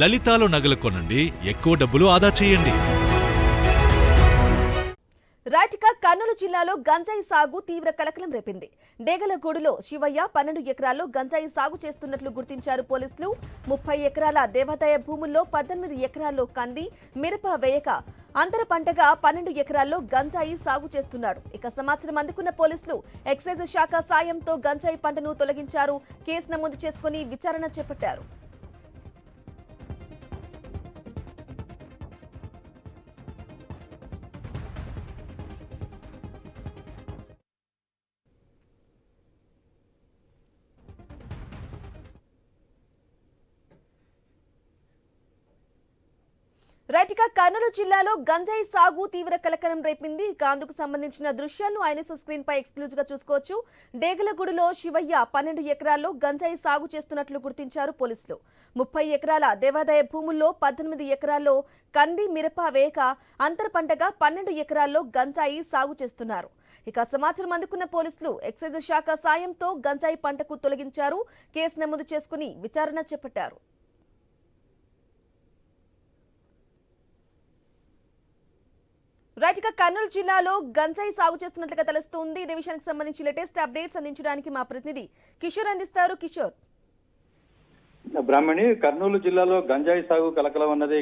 లలితాలో నగలు కొనండి, ఎక్కువ డబ్బులు ఆదా చేయండి. రైట్గా కర్నూలు జిల్లాలో గంజాయి సాగు తీవ్ర కలకలం రేపింది. డేగలగూడులో శివయ్య 12 ఎకరాల్లో గంజాయి సాగు చేస్తున్నట్లు గుర్తించారు పోలీసులు. 30 ఎకరాల దేవాదాయ భూముల్లో 18 ఎకరాల్లో కంది, మిరప వేయక అంతర పంటగా 12 ఎకరాల్లో గంజాయి సాగు చేస్తున్నాడు. ఇక సమాచారం అందుకున్న పోలీసులు ఎక్సైజ్ శాఖ సాయంతో గంజాయి పంటను తొలగించారు. కేసు నమోదు చేసుకుని విచారణ చేపట్టారు. రైట్గా కర్నూలు జిల్లాలో గంజాయి సాగు తీవ్ర కలకలం రేపింది. ఇక అందుకు సంబంధించిన దృశ్యాలను ఐఎన్ఎస్ స్క్రీన్ పై ఎక్స్క్లూజివ్ గా చూసుకోవచ్చు. డేగలగూడలో శివయ్య 12 ఎకరాల్లో గంజాయి సాగు చేస్తున్నట్లు గుర్తించారు పోలీసులు. 30 ఎకరాల దేవాదాయ భూముల్లో 18 ఎకరాల్లో కంది, మిరప వేయక అంతర పంటగా 12 ఎకరాల్లో గంజాయి సాగు చేస్తున్నారు. ఇక సమాచారం అందుకున్న పోలీసులు ఎక్సైజ్ శాఖ సాయంతో గంజాయి పంటకు తొలగించారు. కేసు నమోదు చేసుకుని విచారణ చేపట్టారు. రైట్గా కర్నూలు జిల్లాలో గంజాయి సాగు చేస్తున్నట్లుగా తెలుస్తోంది. ఇదే విషయానికి సంబంధించి లేటెస్ట్ అప్డేట్స్ అందించడానికి మా ప్రతినిధి కిషోర్ అందిస్తారు. కిషోర్. బ్రాహ్మణి, కర్నూలు జిల్లాలో గంజాయి సాగు కలకలం అన్నది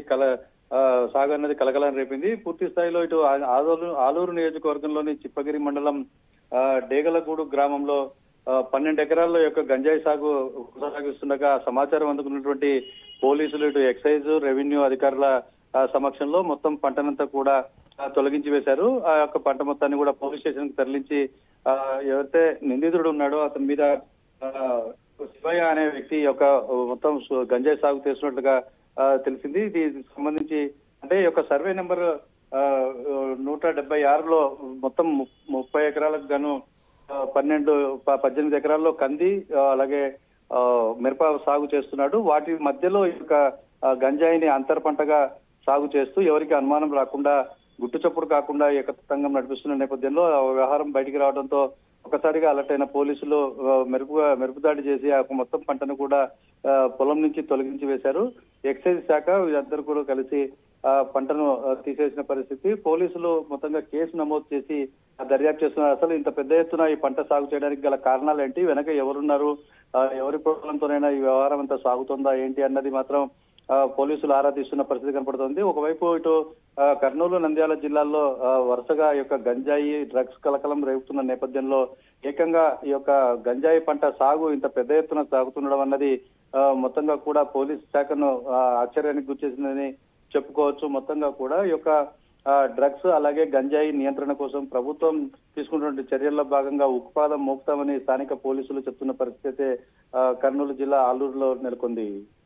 సాగు అన్నది కలకలం రేపింది. పూర్తి స్థాయిలో ఇటు ఆలూరు నియోజకవర్గంలోని చిప్పగిరి మండలం డేగలగూడు గ్రామంలో 12 ఎకరాల్లో యొక్క గంజాయి సాగు కొనసాగిస్తుండగా సమాచారం అందుకున్నటువంటి పోలీసులు ఇటు ఎక్సైజ్, రెవెన్యూ అధికారుల సమక్షంలో మొత్తం పంటనంతా కూడా తొలగించి వేశారు. ఆ యొక్క పంట మొత్తాన్ని కూడా పోలీస్ స్టేషన్ కి తరలించి ఎవరైతే నిందితుడు ఉన్నాడో అతని మీద శివయ్య అనే వ్యక్తి యొక్క మొత్తం గంజాయి సాగు చేస్తున్నట్లుగా తెలిసింది. దీనికి సంబంధించి అంటే ఈ యొక్క సర్వే నెంబర్ 176లో మొత్తం 30 ఎకరాలకు గాను 18 ఎకరాల్లో కంది అలాగే మిరప సాగు చేస్తున్నాడు. వాటి మధ్యలో ఈ యొక్క గంజాయిని అంతర పంటగా సాగు చేస్తూ ఎవరికి అనుమానం రాకుండా గుట్టు చప్పుడు కాకుండా ఏకతంగం నడిపిస్తున్న నేపథ్యంలో వ్యవహారం బయటికి రావడంతో ఒకసారిగా అలర్ట్ అయిన పోలీసులు మెరుపు దాడి చేసి ఆ మొత్తం పంటను కూడా పొలం నుంచి తొలగించి వేశారు. ఎక్సైజ్ శాఖ వీరందరూ కూడా కలిసి పంటను తీసేసిన పరిస్థితి. పోలీసులు మొత్తంగా కేసు నమోదు చేసి దర్యాప్తు చేస్తున్నారు. అసలు ఇంత పెద్ద ఎత్తున ఈ పంట సాగు చేయడానికి గల కారణాలు ఏంటి, వెనక ఎవరున్నారు, ఎవరి ప్రోత్సాహంతోనైనా ఈ వ్యవహారం అంతా సాగుతుందా ఏంటి అన్నది మాత్రం పోలీసులు ఆరా తీస్తున్న పరిస్థితి కనపడుతోంది. ఒకవైపు ఇటు కర్నూలు, నంద్యాల జిల్లాల్లో వరుసగా ఈ యొక్క గంజాయి డ్రగ్స్ కలకలం రేపుతున్న నేపథ్యంలో ఏకంగా ఈ యొక్క గంజాయి పంట సాగు ఇంత పెద్ద ఎత్తున సాగుతుండడం అన్నది మొత్తంగా కూడా పోలీస్ శాఖను ఆశ్చర్యానికి గురిచేసిందని చెప్పుకోవచ్చు. మొత్తంగా కూడా ఈ యొక్క డ్రగ్స్ అలాగే గంజాయి నియంత్రణ కోసం ప్రభుత్వం తీసుకున్నటువంటి చర్యల్లో భాగంగా ఉక్కుపాదం మోపుతామని స్థానిక పోలీసులు చెప్తున్న పరిస్థితి కర్నూలు జిల్లా ఆలూరులో నెలకొంది.